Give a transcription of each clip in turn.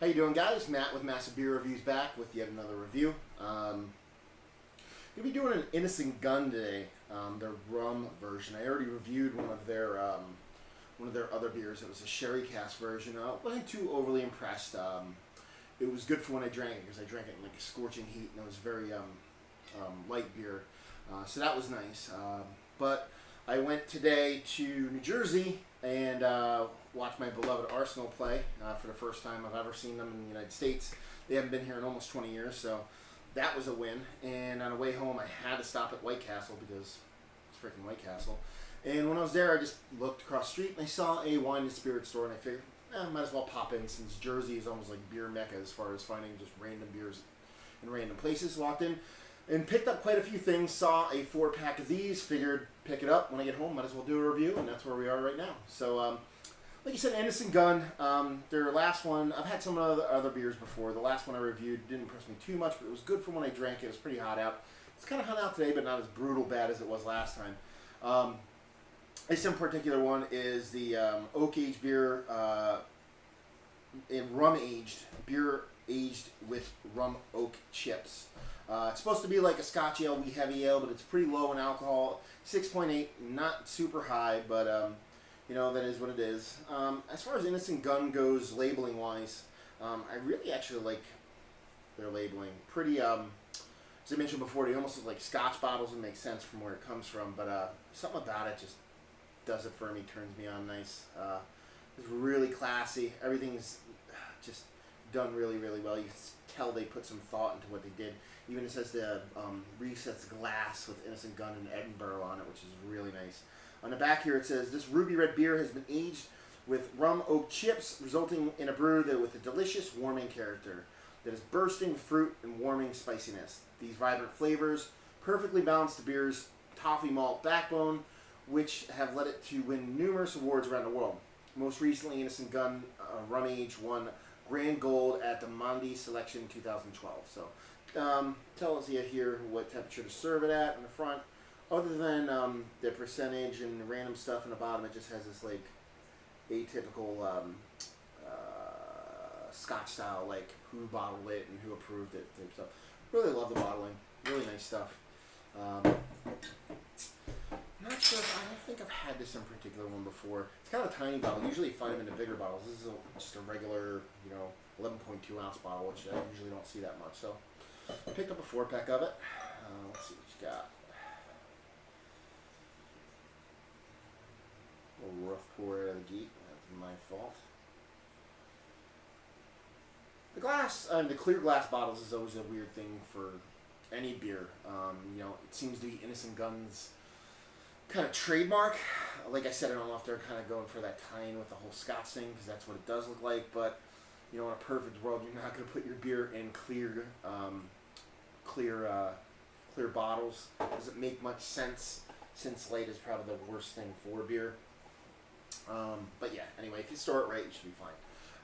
How you doing, guys? Matt with Massive Beer Reviews back with yet another review. Gonna be doing an Innis Gunn today, their rum version. I already reviewed one of their other beers. It was a sherry cask version. I wasn't too overly impressed. It was good for when I drank it because I drank it in like a scorching heat, and it was very light beer, so that was nice. But I went today to New Jersey and watched my beloved Arsenal play for the first time I've ever seen them in the United States. They haven't been here in almost 20 years, so that was a win. And on the way home, I had to stop at White Castle because it's freaking White Castle. And when I was there, I just looked across the street and I saw a wine and spirit store, and I figured, might as well pop in since Jersey is almost like beer mecca as far as finding just random beers in random places. Walked in and picked up quite a few things. Saw a 4-pack of these. Figured pick it up when I get home. Might as well do a review, and that's where we are right now. So, like you said, Innis Gunn. Their last one, I've had some other beers before. The last one I reviewed didn't impress me too much, but it was good for when I drank it. It was pretty hot out. It's kind of hot out today, but not as brutal bad as it was last time. This in particular one is the oak aged beer in rum aged beer aged with rum oak chips. It's supposed to be like a Scotch Ale, wee heavy ale, but it's pretty low in alcohol. 6.8, not super high, but you know, that is what it is. As far as Innis Gunn goes, labeling wise, I really actually like their labeling. Pretty, as I mentioned before, they almost look like Scotch bottles and make sense from where it comes from, but something about it just does it for me, turns me on nice. It's really classy. Everything's just done really, really well. You can tell they put some thought into what they did. Even it says the resets glass with Innis Gunn in Edinburgh on it, which is really nice. On the back here it says, this ruby red beer has been aged with rum oak chips, resulting in a brew that with a delicious warming character that is bursting with fruit and warming spiciness. These vibrant flavors perfectly balance the beer's toffee malt backbone, which have led it to win numerous awards around the world. Most recently, Innis Gunn Rum Age won Grand Gold at the Mondi Selection 2012. So, tells you here what temperature to serve it at in the front. Other than the percentage and random stuff in the bottom, it just has this like atypical Scotch style, like who bottled it and who approved it type stuff. Really love the bottling. Really nice stuff. Not sure if I don't think I've had this in particular one before. It's kind of a tiny bottle. Usually you find them in the bigger bottles. This is just a regular, 11.2 ounce bottle, which I usually don't see that much. So I picked up a 4-pack of it. Let's see what you got. A little rough pour out of the gate. That's my fault. The glass, the clear glass bottles is always a weird thing for any beer. It seems to be Innis Gunn's kind of trademark. Like I said, I don't know if they're kind of going for that tie-in with the whole Scotch thing, because that's what it does look like. But in a perfect world, you're not going to put your beer in clear bottles. Doesn't make much sense, since light is probably the worst thing for beer. But yeah, anyway, if you store it right, you should be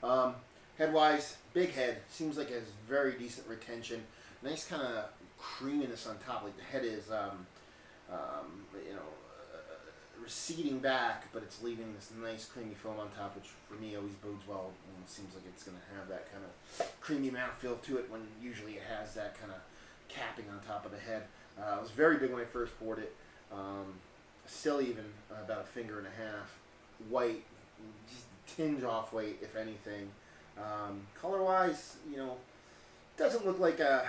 fine. Head-wise, big head. Seems like it has very decent retention. Nice kind of creaminess on top. Like the head is, receding back, but it's leaving this nice creamy foam on top, which for me always bodes well. And it seems like it's going to have that kind of creamy mouthfeel to it when usually it has that kind of capping on top of the head. It was very big when I first poured it. Still even about a finger and a half. White, just a tinge off white, if anything. Color-wise, doesn't look like a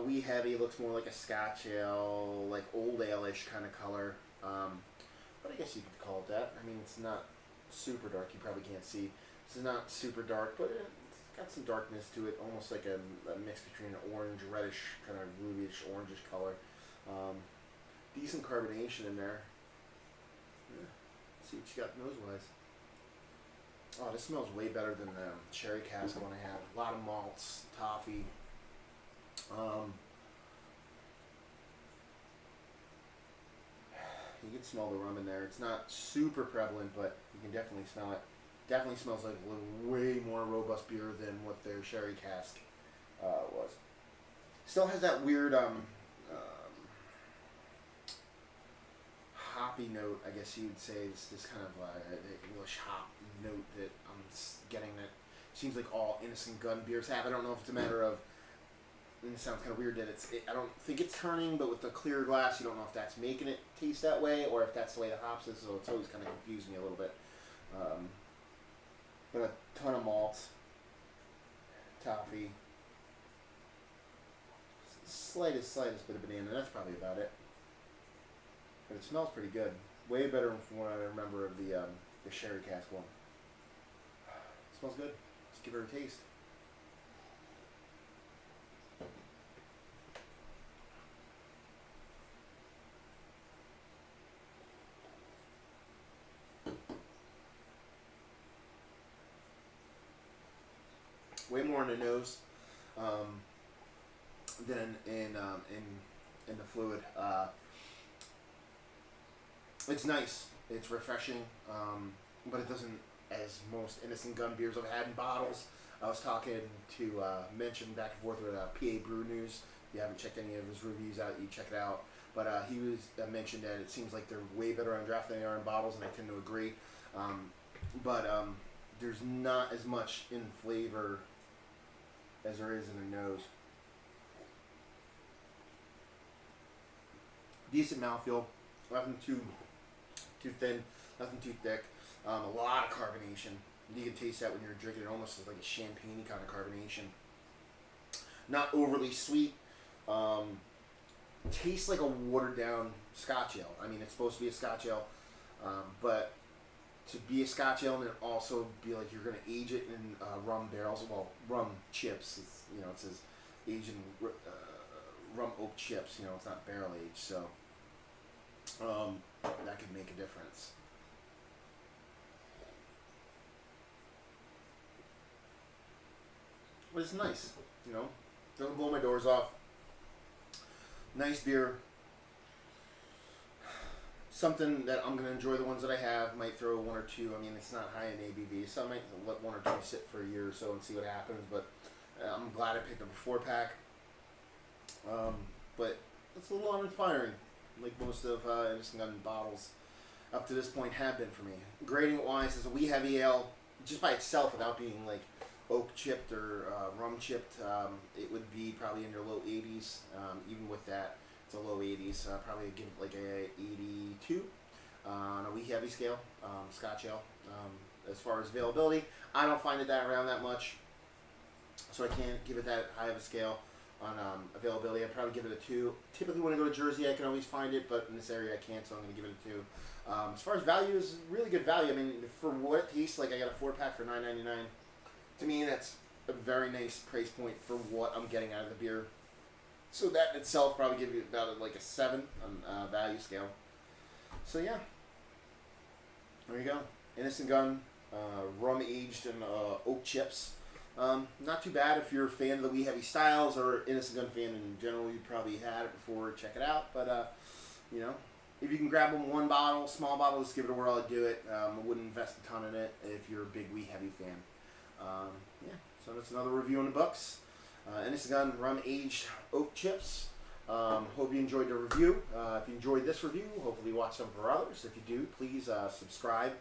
wee heavy. It looks more like a Scotch Ale, like old ale-ish kind of color. But I guess you could call it that. I mean, it's not super dark. You probably can't see. This is not super dark, but it's got some darkness to it, almost like a mix between an orange, reddish, kind of rubyish, orangish color. Decent carbonation in there. Yeah. Let's see what you got nose-wise. Oh, this smells way better than the cherry cask one I had. A lot of malts, toffee. You can smell the rum in there. It's not super prevalent, but you can definitely smell it. Definitely smells like a way more robust beer than what their sherry cask was. Still has that weird hoppy note, I guess you'd say. It's this kind of English hop note that I'm getting that seems like all Innis Gunn beers have. I don't know if it's a matter of, and it sounds kind of weird that I don't think it's turning, but with the clear glass, you don't know if that's making it taste that way or if that's the way the hops is, so it's always kind of confused me a little bit. But a ton of malts, toffee, slightest bit of banana, that's probably about it. But it smells pretty good. Way better from what I remember of the sherry cask one. It smells good. Let's give her a taste. Way more in the nose than in the fluid. It's nice. It's refreshing, but it doesn't, as most Innis Gunn beers I've had in bottles. I was talking to mention back and forth with PA Brew News. If you haven't checked any of his reviews out, you check it out. But he was mentioned that it seems like they're way better on draft than they are in bottles, and I tend to agree. But there's not as much in flavor as there is in the nose. Decent mouthfeel, nothing too thin, nothing too thick. A lot of carbonation. You can taste that when you're drinking it, almost like a champagne kind of carbonation. Not overly sweet. Tastes like a watered down Scotch Ale. I mean, it's supposed to be a Scotch Ale, but to be a Scotch Ale and then also be like you're going to age it in rum barrels, well, rum chips. It's, you know, it says aged in rum oak chips. You know, it's not barrel aged, so that could make a difference. But it's nice, you know. Doesn't blow my doors off. Nice beer. Something that I'm going to enjoy the ones that I have. Might throw one or two. I mean, it's not high in ABV, so I might let one or two sit for a year or so and see what happens. But I'm glad I picked up a 4-pack. But it's a little uninspiring, like most of Innis Gunn bottles up to this point have been for me. Grading wise, as a wee heavy ale, just by itself, without being like oak chipped or rum chipped, it would be probably in your low 80s. Even with that, it's a low 80s. Probably give it like a 82 on a wee heavy scale. Scotch Ale. As far as availability, I don't find it that around that much, so I can't give it that high of a scale on availability. I'd probably give it a 2. Typically when I go to Jersey, I can always find it, but in this area I can't, so I'm going to give it a 2. As far as value, is really good value. I mean, for what it tastes like, I got a 4-pack for $9.99. To me, that's a very nice price point for what I'm getting out of the beer. So that in itself probably give you about like a 7 on value scale. So yeah, there you go. Innis Gunn, rum aged in oak chips. Not too bad if you're a fan of the wee heavy styles or Innis Gunn fan in general. You probably had it before. Check it out. But you know, if you can grab them one bottle, small bottle, just give it a whirl. I'd do it. I wouldn't invest a ton in it if you're a big wee heavy fan. Yeah, so that's another review in the books. Innis Gunn rum aged oak chips. Hope you enjoyed the review. If you enjoyed this review, hopefully watch some for others. If you do, please subscribe,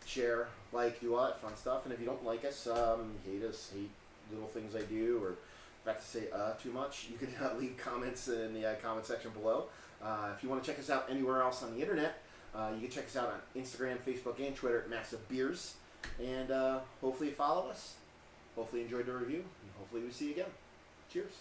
share, like, do all that fun stuff. And if you don't like us, hate us, hate little things I do, or forgot to say too much, you can leave comments in the comment section below. If you want to check us out anywhere else on the internet, you can check us out on Instagram, Facebook, and Twitter at Massive Beers. And hopefully you follow us. Hopefully you enjoyed the review, and hopefully we see you again. Cheers.